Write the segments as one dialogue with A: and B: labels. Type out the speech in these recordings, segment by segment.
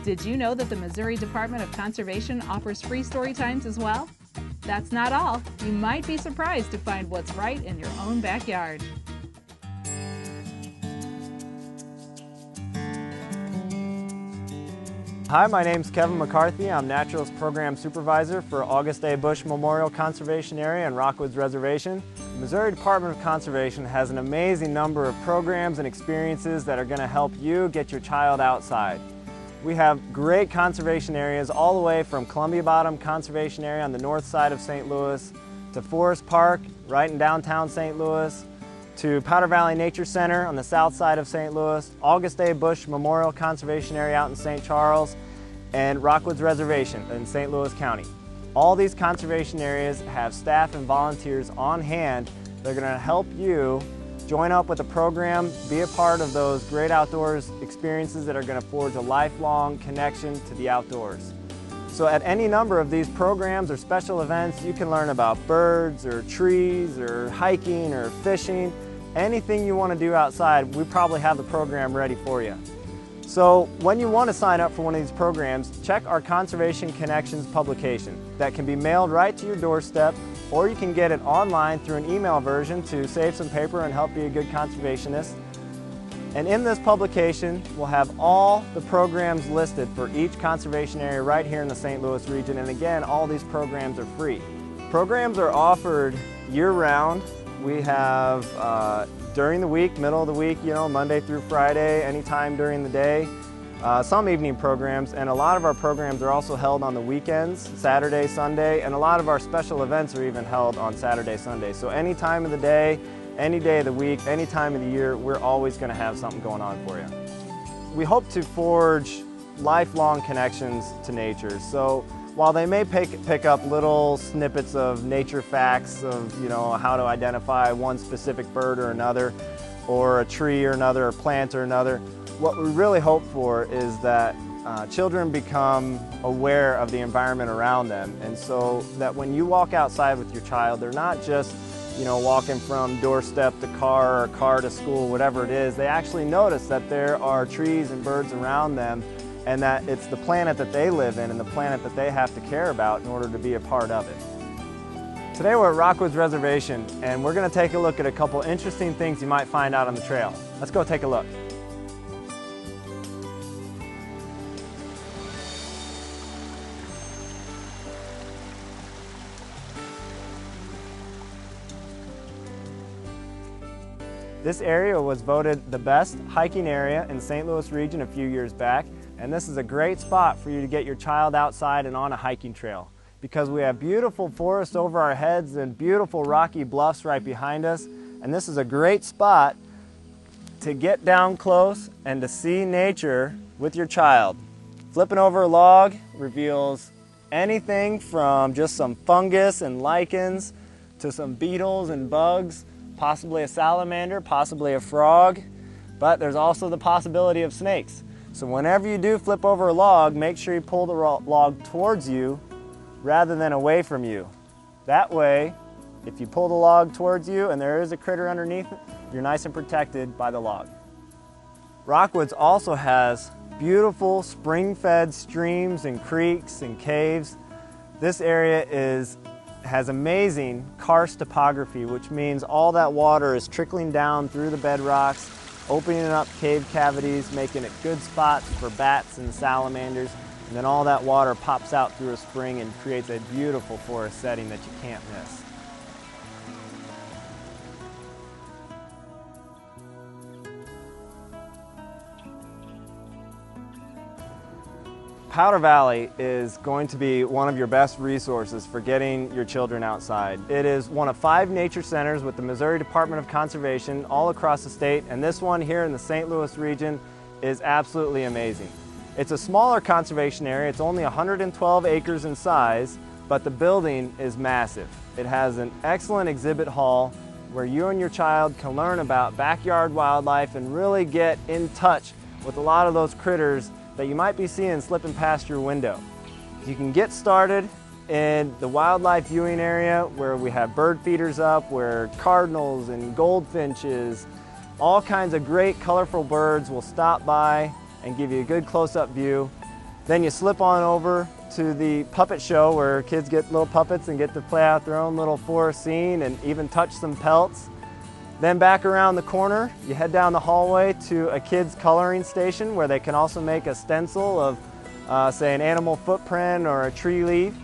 A: Did you know that the Missouri Department of Conservation offers free story times as well? That's not all. You might be surprised to find what's right in your own backyard.
B: Hi, my name's Kevin McCarthy. I'm Naturals Program Supervisor for August A. Bush Memorial Conservation Area and Rockwoods Reservation. The Missouri Department of Conservation has an amazing number of programs and experiences that are going to help you get your child outside. We have great conservation areas all the way from Columbia Bottom Conservation Area on the north side of St. Louis to Forest Park right in downtown St. Louis to Powder Valley Nature Center on the south side of St. Louis, August A. Bush Memorial Conservation Area out in St. Charles, and Rockwoods Reservation in St. Louis County. All these conservation areas have staff and volunteers on hand. They're going to help you join up with a program, be a part of those great outdoors experiences that are going to forge a lifelong connection to the outdoors. So at any number of these programs or special events, you can learn about birds or trees or hiking or fishing. Anything you want to do outside, we probably have the program ready for you. So when you want to sign up for one of these programs, check our Conservation Connections publication that can be mailed right to your doorstep, or you can get it online through an email version to save some paper and help be a good conservationist. And in this publication, we'll have all the programs listed for each conservation area right here in the St. Louis region. And again, all these programs are free. Programs are offered year-round. We have during the week, middle of the week, Monday through Friday, anytime during the day. Some evening programs, and a lot of our programs are also held on the weekends, Saturday, Sunday, and a lot of our special events are even held on Saturday, Sunday. So any time of the day, any day of the week, any time of the year, we're always going to have something going on for you. We hope to forge lifelong connections to nature. So while they may pick up little snippets of nature facts of how to identify one specific bird or another, or a tree or another, or plant or another, what we really hope for is that children become aware of the environment around them, and so that when you walk outside with your child, they're not just walking from doorstep to car or car to school, whatever it is. They actually notice that there are trees and birds around them, and that it's the planet that they live in and the planet that they have to care about in order to be a part of it. Today we're at Rockwoods Reservation, and we're going to take a look at a couple interesting things you might find out on the trail. Let's go take a look. This area was voted the best hiking area in the St. Louis region a few years back, and this is a great spot for you to get your child outside and on a hiking trail because we have beautiful forests over our heads and beautiful rocky bluffs right behind us, and this is a great spot to get down close and to see nature with your child. Flipping over a log reveals anything from just some fungus and lichens to some beetles and bugs, possibly a salamander, possibly a frog, but there's also the possibility of snakes. So whenever you do flip over a log, make sure you pull the log towards you rather than away from you. That way, if you pull the log towards you and there is a critter underneath it, you're nice and protected by the log. Rockwoods also has beautiful spring-fed streams and creeks and caves. This area has amazing karst topography, which means all that water is trickling down through the bedrocks, opening up cave cavities, making it good spots for bats and salamanders, and then all that water pops out through a spring and creates a beautiful forest setting that you can't miss. Powder Valley is going to be one of your best resources for getting your children outside. It is one of 5 nature centers with the Missouri Department of Conservation all across the state, and this one here in the St. Louis region is absolutely amazing. It's a smaller conservation area. It's only 112 acres in size, but the building is massive. It has an excellent exhibit hall where you and your child can learn about backyard wildlife and really get in touch with a lot of those critters that you might be seeing slipping past your window. You can get started in the wildlife viewing area where we have bird feeders up, where cardinals and goldfinches, all kinds of great colorful birds will stop by and give you a good close-up view. Then you slip on over to the puppet show where kids get little puppets and get to play out their own little forest scene and even touch some pelts. Then back around the corner, you head down the hallway to a kids coloring station where they can also make a stencil of say an animal footprint or a tree leaf.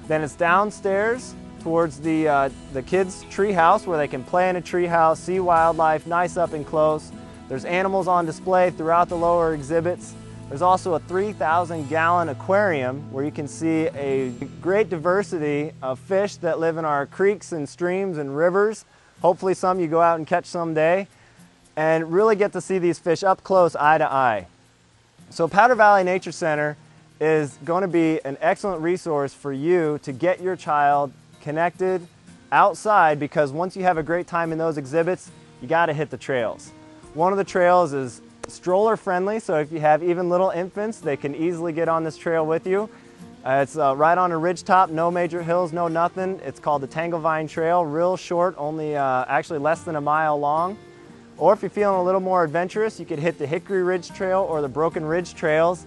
B: Then it's downstairs towards the kids' tree house where they can play in a tree house, see wildlife nice up and close. There's animals on display throughout the lower exhibits. There's also a 3,000-gallon aquarium where you can see a great diversity of fish that live in our creeks and streams and rivers. Hopefully some you go out and catch someday, and really get to see these fish up close, eye to eye. So Powder Valley Nature Center is going to be an excellent resource for you to get your child connected outside, because once you have a great time in those exhibits, you got to hit the trails. One of the trails is stroller friendly, so if you have even little infants, they can easily get on this trail with you. It's right on a ridge top, no major hills, no nothing. It's called the Tanglevine Trail, real short, only actually less than a mile long. Or if you're feeling a little more adventurous, you could hit the Hickory Ridge Trail or the Broken Ridge Trails.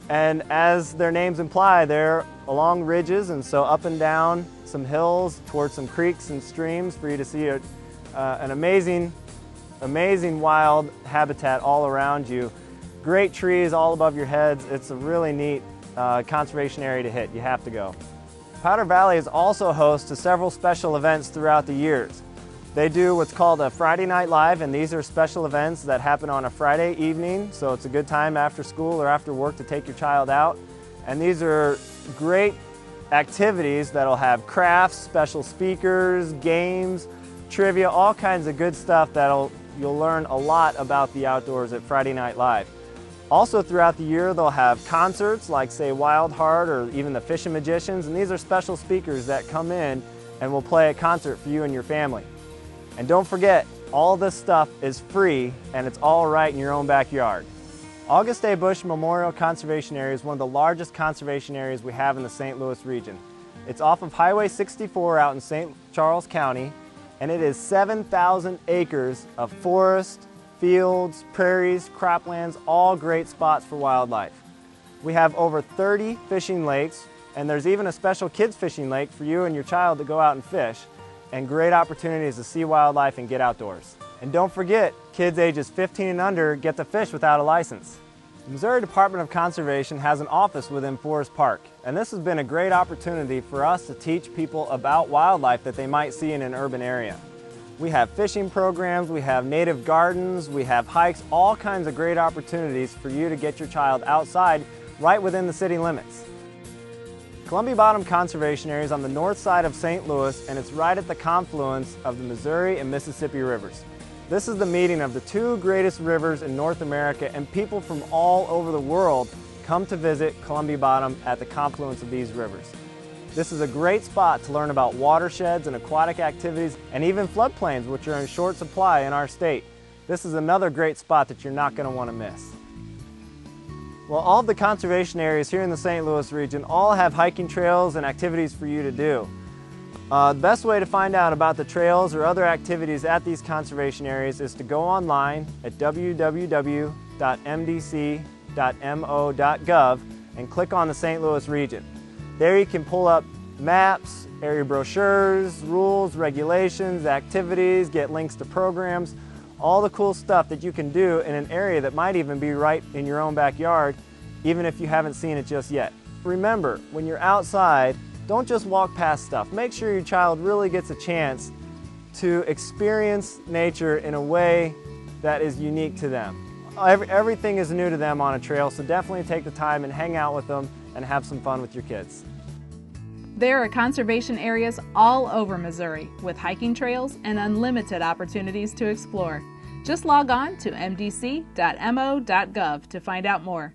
B: And as their names imply, they're along ridges, and so up and down some hills towards some creeks and streams for you to see an amazing wild habitat all around you. Great trees all above your heads. It's a really neat conservation area to hit. You have to go. Powder Valley is also host to several special events throughout the years. They do what's called a Friday Night Live, and these are special events that happen on a Friday evening, so it's a good time after school or after work to take your child out. And these are great activities that'll have crafts, special speakers, games, trivia, all kinds of good stuff you'll learn a lot about the outdoors at Friday Night Live. Also throughout the year they'll have concerts like say Wild Heart or even the Fishing Magicians, and these are special speakers that come in and will play a concert for you and your family. And don't forget, all this stuff is free and it's all right in your own backyard. August A. Busch Memorial Conservation Area is one of the largest conservation areas we have in the St. Louis region. It's off of Highway 64 out in St. Charles County, and it is 7,000 acres of forest, fields, prairies, croplands, all great spots for wildlife. We have over 30 fishing lakes, and there's even a special kids fishing lake for you and your child to go out and fish, and great opportunities to see wildlife and get outdoors. And don't forget, kids ages 15 and under get to fish without a license. The Missouri Department of Conservation has an office within Forest Park, and this has been a great opportunity for us to teach people about wildlife that they might see in an urban area. We have fishing programs, we have native gardens, we have hikes, all kinds of great opportunities for you to get your child outside right within the city limits. Columbia Bottom Conservation Area is on the north side of St. Louis, and it's right at the confluence of the Missouri and Mississippi rivers. This is the meeting of the two greatest rivers in North America, and people from all over the world come to visit Columbia Bottom at the confluence of these rivers. This is a great spot to learn about watersheds and aquatic activities, and even floodplains, which are in short supply in our state. This is another great spot that you're not going to want to miss. Well, all of the conservation areas here in the St. Louis region all have hiking trails and activities for you to do. The best way to find out about the trails or other activities at these conservation areas is to go online at www.mdc.mo.gov and click on the St. Louis region. There you can pull up maps, area brochures, rules, regulations, activities, get links to programs, all the cool stuff that you can do in an area that might even be right in your own backyard, even if you haven't seen it just yet. Remember, when you're outside, don't just walk past stuff. Make sure your child really gets a chance to experience nature in a way that is unique to them. Everything is new to them on a trail, so definitely take the time and hang out with them and have some fun with your kids.
A: There are conservation areas all over Missouri with hiking trails and unlimited opportunities to explore. Just log on to mdc.mo.gov to find out more.